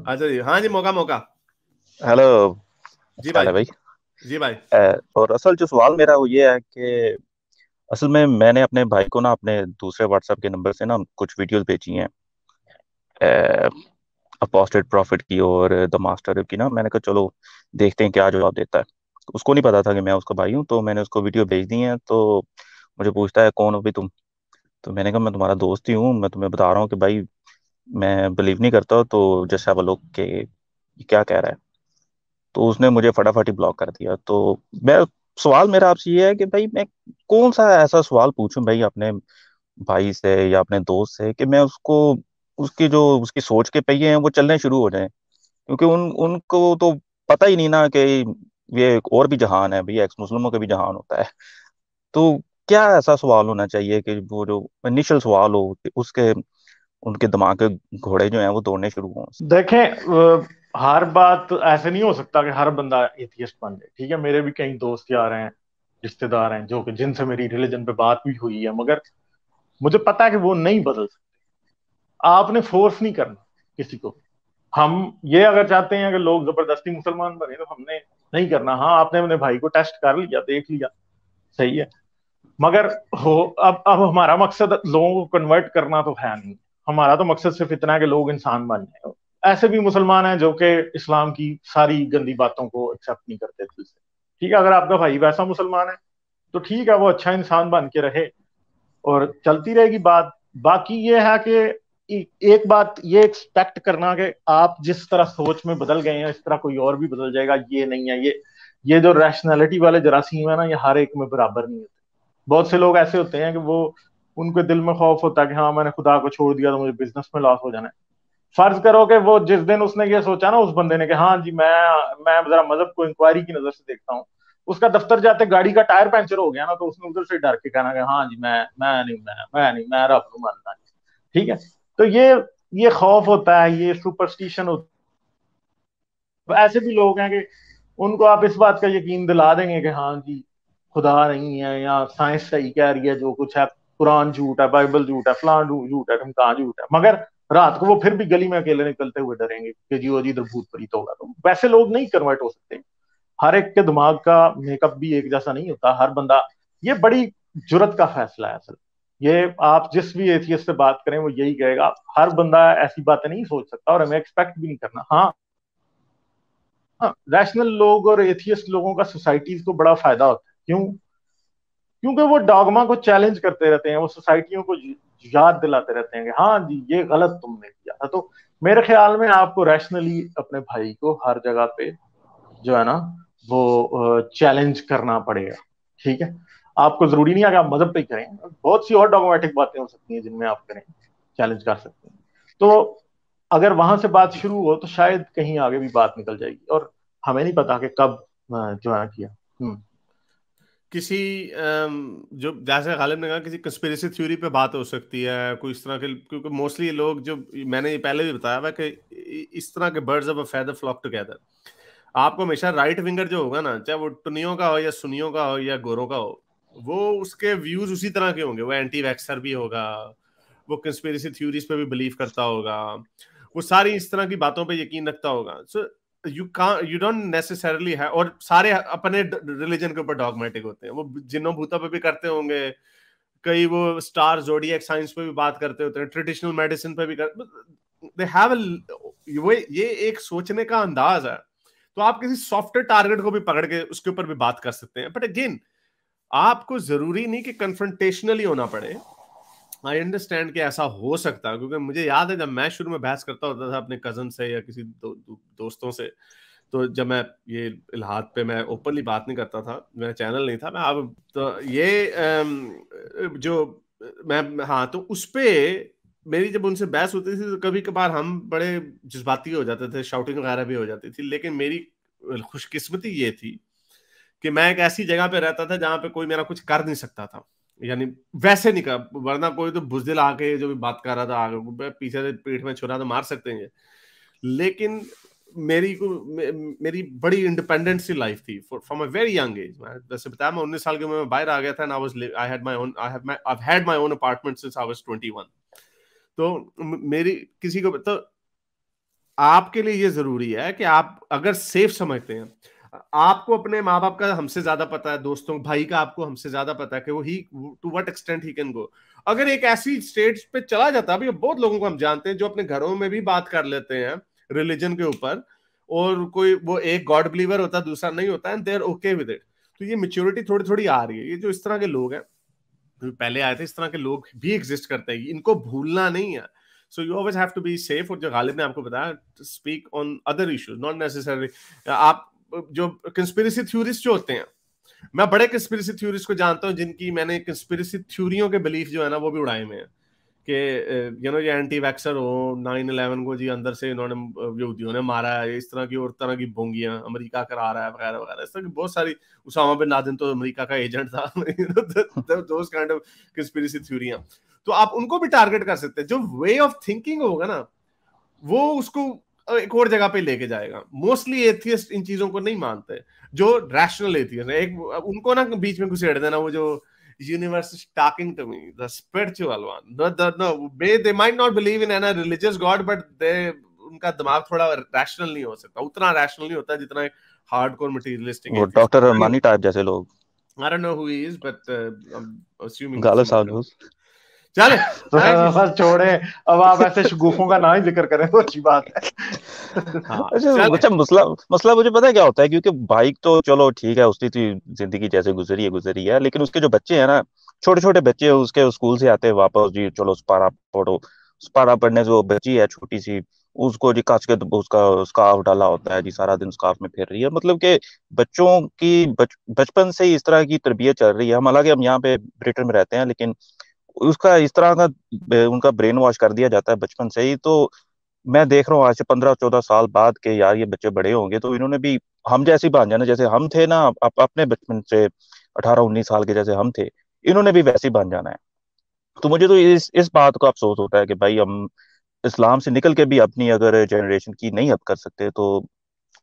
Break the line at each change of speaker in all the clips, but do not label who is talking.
अच्छा जी, हाँ जी, मौका मौका।
हेलो।
जी
क्या हाल
भाई।
है भाई?
जी भाई।
और असल जो सवाल मेरा वो ये है कि असल में मैंने अपने भाई को ना अपने दूसरे व्हाट्सएप के नंबर से ना कुछ वीडियोस भेजी हैं अपोस्टेड प्रॉफिट की और द मास्टर की। ना मैंने कहा चलो देखते हैं क्या जवाब देता है। उसको नहीं पता था कि मैं उसका भाई हूँ, तो मैंने उसको वीडियो भेज दी है। तो मुझे पूछता है कौन हो भी तुम। तो मैंने कहा मैं तुम्हारा दोस्त ही हूँ, मैं तुम्हें बता रहा हूँ कि भाई मैं बिलीव नहीं करता, तो जैसे आप लोग के ये क्या कह रहा है। तो उसने मुझे फटाफट ही ब्लॉक कर दिया। तो मैं सवाल मेरा आपसे ये है कि भाई मैं कौन सा ऐसा सवाल पूछूं भाई अपने भाई से या अपने दोस्त से कि मैं उसको उसकी जो उसकी सोच के पहिए हैं वो चलने शुरू हो जाएं। क्योंकि उनको तो पता ही नहीं ना कि ये एक और भी जहान है, भाई एक्स मुस्लिमों का भी जहान होता है। तो क्या ऐसा सवाल होना चाहिए कि वो जो इनिशियल सवाल हो कि उसके उनके दिमाग के घोड़े जो हैं वो दौड़ने शुरू हों।
देखें, हर बात ऐसे नहीं हो सकता कि हर बंदा एथियस्ट बन जाए। ठीक है, मेरे भी कई दोस्त यार हैं, रिश्तेदार हैं जो कि जिनसे मेरी रिलीजन पे बात भी हुई है, मगर मुझे पता है कि वो नहीं बदल सकते। आपने फोर्स नहीं करना किसी को। हम ये अगर चाहते हैं कि लोग जबरदस्ती मुसलमान बने तो हमने नहीं करना। हाँ, आपने अपने भाई को टेस्ट कर लिया, देख लिया, सही है। मगर हो, अब हमारा मकसद लोगों को कन्वर्ट करना तो है नहीं। हमारा तो मकसद सिर्फ इतना है कि लोग इंसान बन जाए। ऐसे भी मुसलमान हैं जो कि इस्लाम की सारी गंदी बातों को एक्सेप्ट नहीं करते दिल से। ठीक है, अगर आपका भाई वैसा मुसलमान है तो ठीक है, वो अच्छा इंसान बन के रहे और चलती रहेगी बात। बाकी ये है कि एक बात ये एक्सपेक्ट करना कि आप जिस तरह सोच में बदल गए हैं इस तरह कोई और भी बदल जाएगा, ये नहीं है। ये जो रैशनैलिटी वाले जरासीम है ना, ये हर एक में बराबर नहीं होते। बहुत से लोग ऐसे होते हैं कि वो उनके दिल में खौफ होता है कि हाँ, मैंने खुदा को छोड़ दिया तो मुझे बिजनेस में लॉस हो जाना है। फर्ज करो कि वो जिस दिन उसने ये सोचा ना, उस बंदे ने कि हाँ जी, मैं जरा मजहब को इंक्वायरी की नजर से देखता हूँ, उसका दफ्तर जाते गाड़ी का टायर पंचर हो गया ना, तो उसने उधर से डर के कहना कि हाँ जी, मैं रब को मानता नहीं। ठीक है, तो ये खौफ होता है, ये सुपरस्टिशन होता है। ऐसे भी लोग हैं कि उनको आप इस बात का यकीन दिला देंगे कि हाँ जी, खुदा नहीं है या साइंस सही कह रही है, जो कुछ है कुरान झूठ है, बाइबल झूठ है, फलां झूठ है, ढमकान झूठ है, मगर रात को वो फिर भी गली में अकेले निकलते हुए डरेंगे कि जी वो जी इधर भूत प्रीत होगा। तो वैसे लोग नहीं कन्वर्ट हो सकते। हर एक के दिमाग का मेकअप भी एक जैसा नहीं होता, हर बंदा। ये बड़ी जुर्रत का फैसला है असल। ये आप जिस भी एथियस्ट से बात करें वो यही कहेगा। हर बंदा ऐसी बातें नहीं सोच सकता और हमें एक्सपेक्ट भी नहीं करना। हाँ, हाँ, रैशनल लोग और एथियस्ट लोगों का सोसाइटीज को बड़ा फायदा होता है। क्यों? क्योंकि वो डॉगमा को चैलेंज करते रहते हैं, वो सोसाइटियों को याद दिलाते रहते हैं कि हाँ जी, ये गलत तुमने किया था। तो मेरे ख्याल में आपको रैशनली अपने भाई को हर जगह पे जो है ना, वो चैलेंज करना पड़ेगा। ठीक है, आपको जरूरी नहीं है कि आप मजहब पे ही करें, बहुत सी और डॉगमेटिक बातें हो सकती हैं जिनमें आप करें, चैलेंज कर सकते हैं। तो अगर वहां से बात शुरू हो तो शायद कहीं आगे भी बात निकल जाएगी, और हमें नहीं पता कि कब जो है किया।
किसी जो जैसे गालिब ने कहा, किसी कंस्पिरेसी थ्योरी पे बात हो सकती है, कोई इस तरह के, क्योंकि मोस्टली लोग, जो मैंने ये पहले भी बताया हुआ कि इस तरह के birds of a feather flock together. आपको हमेशा राइट विंगर जो होगा ना, चाहे वो टुनियों का हो या सुनियों का हो या गोरों का हो, वो उसके व्यूज उसी तरह के होंगे। वो एंटी वैक्सर भी होगा, वो कंस्पिरेसी थ्योरीज पे भी बिलीव करता होगा, वो सारी इस तरह की बातों पे यकीन रखता होगा। सो यू डोंट नेसेसरली है, और सारे अपने रिलीजन के ऊपर डॉगमेटिक होते हैं। वो जिन्नों भूतों पे भी करते होंगे, कई वो स्टार जोडियक साइंस पे भी बात करते होते हैं, ट्रेडिशनल मेडिसिन पे भी दे हैव ये एक सोचने का अंदाज है। तो आप किसी सॉफ्टवेयर टारगेट को भी पकड़ के उसके ऊपर भी बात कर सकते हैं, बट अगेन आपको जरूरी नहीं कि कन्फ्रंटेशनली होना पड़े। आई अंडरस्टैंड कि ऐसा हो सकता है, क्योंकि मुझे याद है जब मैं शुरू में बहस करता होता था अपने कजन से या किसी दोस्तों से, तो जब मैं ये इल्हाद पे मैं ओपनली बात नहीं करता था, मेरा चैनल नहीं था, मैं अब तो ये जो मैं, हाँ, तो उस पे मेरी जब उनसे बहस होती थी तो कभी कभार हम बड़े जज्बाती हो जाते थे, शाउटिंग वगैरह भी हो जाती थी। लेकिन मेरी खुशकिस्मती ये थी कि मैं एक ऐसी जगह पे रहता था जहां पे कोई मेरा कुछ कर नहीं सकता था, यानी वैसे नहीं कर, वरना कोई तो बुजदिल आके जो भी बात कर रहा था आगे पीछे से पीठ में छुरा तो मार सकते हैं। लेकिन मेरी बड़ी इंडिपेंडेंट सी लाइफ थी from a very young age. मैं जैसे बताया, मैं 19 साल की उम्र में बाहर आ गया था, I had my own apartment since I was 21। तो मेरी किसी को तो आपके लिए ये जरूरी है कि आप अगर सेफ समझते हैं, आपको अपने माँ बाप का हमसे ज्यादा पता है, दोस्तों भाई का आपको हमसे ज्यादा पता है कि वो ही to what extent he can go. अगर एक ऐसी स्टेट पे चला जाता, अभी बहुत लोगों को हम जानते हैं जो अपने घरों में भी बात कर लेते हैं रिलीजन के ऊपर, और कोई वो एक गॉड बिलीवर होता है दूसरा नहीं होता, and they are okay with it. तो ये मेच्योरिटी थोड़ी थोड़ी आ रही है। ये जो इस तरह के लोग हैं, पहले आए थे, इस तरह के लोग भी एग्जिस्ट करते हैं, इनको भूलना नहीं है। So you always have to be safe. और जो गालिब ने आपको बताया, speak on other issues, not necessary. आप जो कंस्पिरेसी थ्योरिस्ट जो होते हैं, मैं बड़े कंस्पिरेसी थ्योरिस्ट को जानता हूं जिनकी मैंने कंस्पिरेसी थ्योरियों के बिलीफ जो है ना वो भी उड़ाए में है कि ये एंटी वैक्सर हो, 9/11 को जी अंदर से इन्होंने यहूदियों ने मारा है, इस तरह की और तरह की बोंगियां अमेरिका करा रहा है वगैरह वगैरह, इस तरह की बहुत सारी। उसामा बिन लादेन तो अमेरिका का एजेंट था। दोस काइंड ऑफ कंस्पिरेसी थ्योरियां, तो आप उनको भी टारगेट कर सकते हैं। जो वे ऑफ थिंकिंग होगा ना, वो उसको एक और जगह पे लेके जाएगा। मोस्टली एथियस्ट इन चीजों को नहीं मानते, जो रैशनल एथियस्ट है। एक उनको ना बीच में घुसेड़ देना, वो जो universe is talking to me, the spiritual one, they might not believe in any religious god, but उनका दिमाग थोड़ा रैशनल नहीं हो सकता, उतना रैशनल नहीं होता जितना हार्डकोर मटेरियलिस्टिक
वो डॉक्टर अरमानी टाइप जैसे लोग।
I don't know who he is, but I'm assuming
Ghalib साहब।
चले
बस छोड़े, अब आप ऐसे शगुफों का ना ही जिक्र करें तो अच्छी बात है।
हाँ,
अच्छा मसला मुझे पता है क्या होता है, क्योंकि बाइक तो चलो ठीक है, उसकी थी जिंदगी जैसे गुजरी है, लेकिन उसके जो बच्चे हैं ना, छोटे छोटे बच्चे हैं, उसके स्कूल से आते हैं वापस जी, चलो स्पारा पढ़ो। स्पारा पढ़ने से वो बच्ची है छोटी सी, उसको जी काच के उसका स्कार्फ डाला होता है जी, सारा दिन स्कार्फ में फिर रही है। मतलब कि बच्चों की बचपन से ही इस तरह की तरबियत चल रही है। हम हालांकि हम यहाँ पे ब्रिटेन में रहते हैं, लेकिन उसका इस तरह का उनका ब्रेन वॉश कर दिया जाता है बचपन से ही। तो मैं देख रहा हूँ आज से 15-14 साल बाद के यार ये बच्चे बड़े होंगे तो इन्होंने भी हम जैसी बन जाना, जैसे हम थे ना अपने बचपन से 18-19 साल के जैसे हम थे, इन्होंने भी वैसे ही बन जाना है। तो मुझे तो इस बात का अफसोस होता है कि भाई हम इस्लाम से निकल के भी अपनी अगर जनरेशन की नहीं हेल्प कर सकते, तो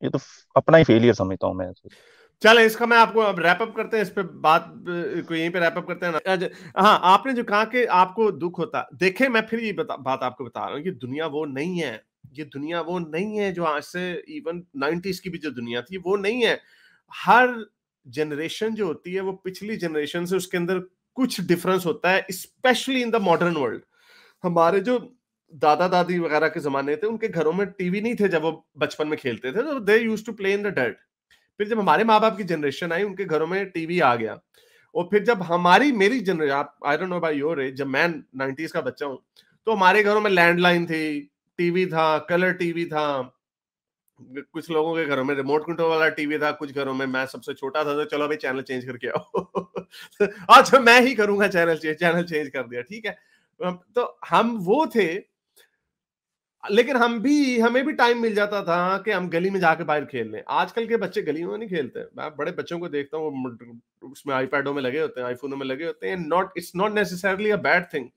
ये तो अपना ही फेलियर समझता हूँ मैं।
चले इसका मैं आपको अब रैप अप करते हैं, इस पे बात को यहीं पे रैप अप करते हैं ना। हाँ, आपने जो कहा कि आपको दुख होता, देखे मैं फिर ये बात आपको बता रहा हूँ कि दुनिया वो नहीं है। ये दुनिया वो नहीं है जो आज से इवन 90s की भी जो दुनिया थी वो नहीं है। हर जनरेशन जो होती है वो पिछली जनरेशन से उसके अंदर कुछ डिफरेंस होता है, specially in the modern world. हमारे जो दादा दादी वगैरह के जमाने थे, उनके घरों में टीवी नहीं थे जब वो बचपन में खेलते थे, तो they used to play in the dirt. फिर जब हमारे माँ बाप की जनरेशन आई, उनके घरों में टीवी आ गया। और फिर जब मेरी जनरेशन, आप I don't know about your age, जब मैं 90s का बच्चा हूं, तो हमारे घरों में लैंडलाइन थी, टीवी था, कलर टीवी था। कुछ लोगों के घरों में रिमोट कंट्रोल वाला टीवी था, कुछ घरों में, मैं सबसे छोटा था तो चलो भाई चैनल चेंज करके आओ। अच्छा मैं ही करूंगा चैनल चेंज कर दिया, ठीक है। तो हम वो थे, लेकिन हमें भी टाइम मिल जाता था कि हम गली में जाके बाहर खेल लें। आजकल के बच्चे गली में नहीं खेलते। मैं बड़े बच्चों को देखता हूँ, उसमें आईपैडों में लगे होते हैं, आईफोनों में लगे होते हैं। It's not necessarily a bad thing.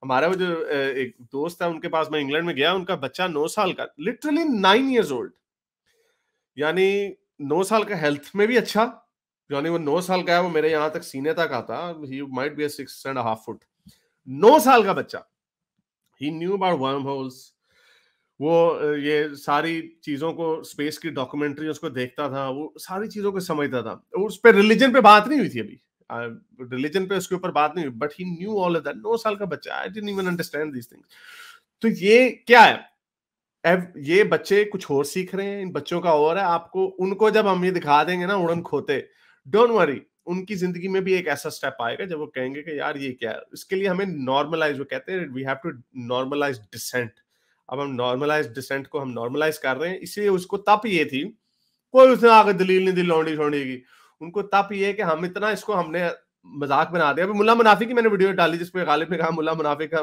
हमारा वो जो एक दोस्त है, उनके पास मैं इंग्लैंड में गया, उनका बच्चा 9 साल का, लिटरली 9 years old, यानी 9 साल का, हेल्थ में भी अच्छा, यानी वो 9 साल का है, वो मेरे यहाँ तक सीने तक आता, ही माइट बी 6.5 फुट। 9 साल का बच्चा, ही न्यू अबाउट वर्म होल्स, वो ये सारी चीजों को, स्पेस की डॉक्यूमेंट्री उसको देखता था, वो सारी चीजों को समझता था। उस पर रिलीजन पे बात नहीं हुई थी अभी, रिलीजन पे उसके ऊपर बात नहीं हुई, but he knew all of that. 9 साल का बच्चा, I didn't even understand these things. तो ये क्या है, ये बच्चे कुछ और सीख रहे हैं, इन बच्चों का और है। आपको उनको जब हम ये दिखा देंगे ना उड़न खोते, डोंट वरी, उनकी जिंदगी में भी एक ऐसा स्टेप आएगा जब वो कहेंगे कि यार ये क्या है। इसके लिए हमें नॉर्मलाइज, वो कहते हैं we have to normalise dissent. अब हम नॉर्मलाइज डिसेंट को हम नॉर्मलाइज कर रहे हैं, इसलिए उसको तप ये थी, कोई उसने आगे दलील नहीं दी लौंडी छोंडी की। उनको तप ये कि हम इतना इसको हमने मजाक बना दिया। अभी मुल्ला मुनाफी की मैंने वीडियो डाली जिसपे गालिब ने कहा मुल्ला मुनाफी का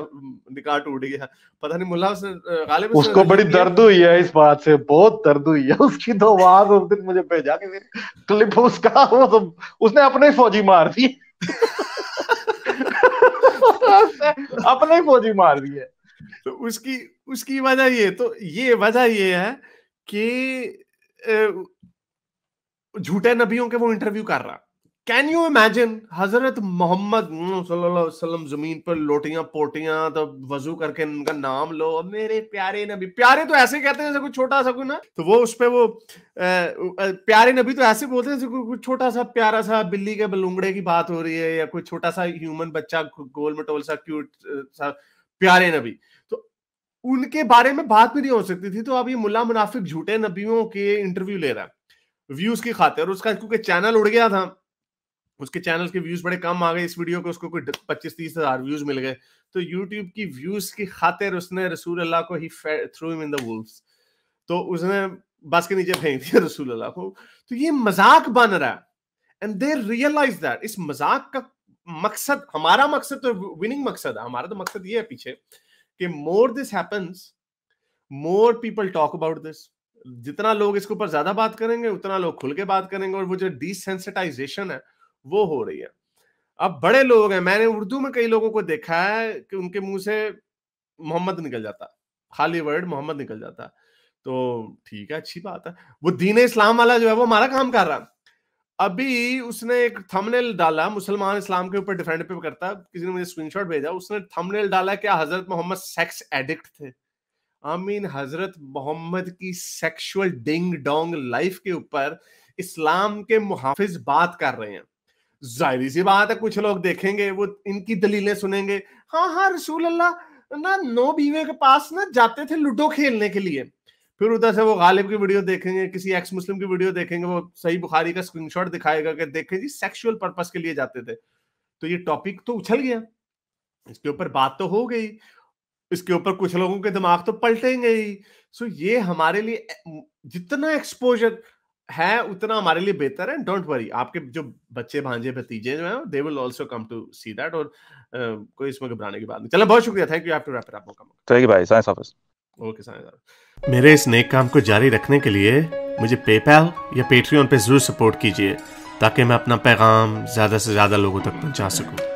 निकाह टूट गया, पता नहीं मुल्ला गालिब
उसको बड़ी दर्द हुई है इस बात से, बहुत दर्द हुई है उसकी। तो आवाज उस दिन मुझे भेजा कि क्लिप उसका, वो तो उसने अपने ही फौजी मार दी। अपने ही फौजी मार दिए।
तो उसकी वजह ये वजह ये है कि झूठे नबियों के वो इंटरव्यू कर रहा, कैन यू इमेजिन हजरत मोहम्मद सल्लल्लाहु अलैहि वसल्लम जमीन पर लोटियां पोटियां तो वजू करके उनका नाम लो, मेरे प्यारे नबी। प्यारे तो ऐसे कहते हैं जैसे कोई छोटा सा कोई ना, तो वो उस पे वो प्यारे नबी तो ऐसे बोलते हैं जैसे कोई छोटा सा प्यारा सा बिल्ली के बलूंगड़े की बात हो रही है, या कोई छोटा सा ह्यूमन बच्चा गोल मटोल सा क्यूट सा प्यारे नबी। तो उनके बारे में बात भी नहीं हो सकती थी। तो अब ये मुल्ला मुनाफिक झूठे नबियों के इंटरव्यू ले रहा है व्यूज की खातिर। उसका क्योंकि चैनल उड़ गया था, उसके चैनल के व्यूज बड़े कम आ गए इस वीडियो को, उसको कोई 25-30 हजार व्यूज मिल गए। तो यूट्यूब की व्यूज की खातिर उसने रसूल अल्लाह को ही threw him in the wolves, तो उसने बस के नीचे फेंक दिया रसूल अल्लाह को। तो ये मजाक बन रहा है, एंड दे रियलाइज दैट इस मजाक का मकसद, हमारा मकसद तो विनिंग मकसद है, हमारा तो मकसद ये है पीछे कि more this happens more people talk about this. जितना लोग इसके ऊपर ज्यादा बात करेंगे उतना लोग खुल के बात करेंगे, और वो जो डिसेंसिटाइजेशन है वो हो रही है। अब बड़े लोग हैं, मैंने उर्दू में कई लोगों को देखा है कि उनके मुंह से मोहम्मद निकल जाता, खाली वर्ड मोहम्मद निकल जाता। तो ठीक है, अच्छी बात है, वो दीन इस्लाम वाला जो है वो हमारा काम कर रहा है। अभी उसने एक थंबनेल डाला, मुसलमान इस्लाम के ऊपर डिफेंड पे करता, किसी ने मुझे स्क्रीनशॉट भेजा, उसने थंबनेल डाला क्या हजरत मोहम्मद सेक्स एडिक्ट थे। आई मीन हजरत मोहम्मद की सेक्सुअल डिंग डोंग लाइफ के ऊपर इस्लाम के मुहाफिज बात कर रहे हैं। जाहिर सी बात है कुछ लोग देखेंगे, वो इनकी दलीलें सुनेंगे, हाँ हाँ रसूल अल्लाह ना 9 बीवे के पास ना जाते थे लूडो खेलने के लिए। फिर उधर से वो गालिब की वीडियो देखेंगे, किसी एक्स मुस्लिम की वीडियो देखेंगे, वो सही बुखारी का स्क्रीनशॉट दिखाएगा कि देखें जी सेक्सुअल पर्पस के लिए जाते थे। तो ये टॉपिक तो उछल गया, इसके ऊपर बात तो हो गई, इसके ऊपर कुछ लोगों के दिमाग तो पलटेंगे ही। सो ये हमारे लिए जितना एक्सपोजर है उतना हमारे लिए बेहतर है। डोंट वरी, आपके जो बच्चे भांजे भतीजे जो हैं they will also come to see that, और कोई इसमें घबराने की बात नहीं। चलो बहुत शुक्रिया, thank you, have to wrap it up.
Thank you भाई, साइंस ऑफिस।
Okay science. मेरे इस नेक काम को जारी रखने के लिए मुझे पेपैल या पेट्रियन पे जरूर सपोर्ट कीजिए, ताकि मैं अपना पैगाम ज्यादा से ज्यादा लोगों तक पहुंचा सकूं।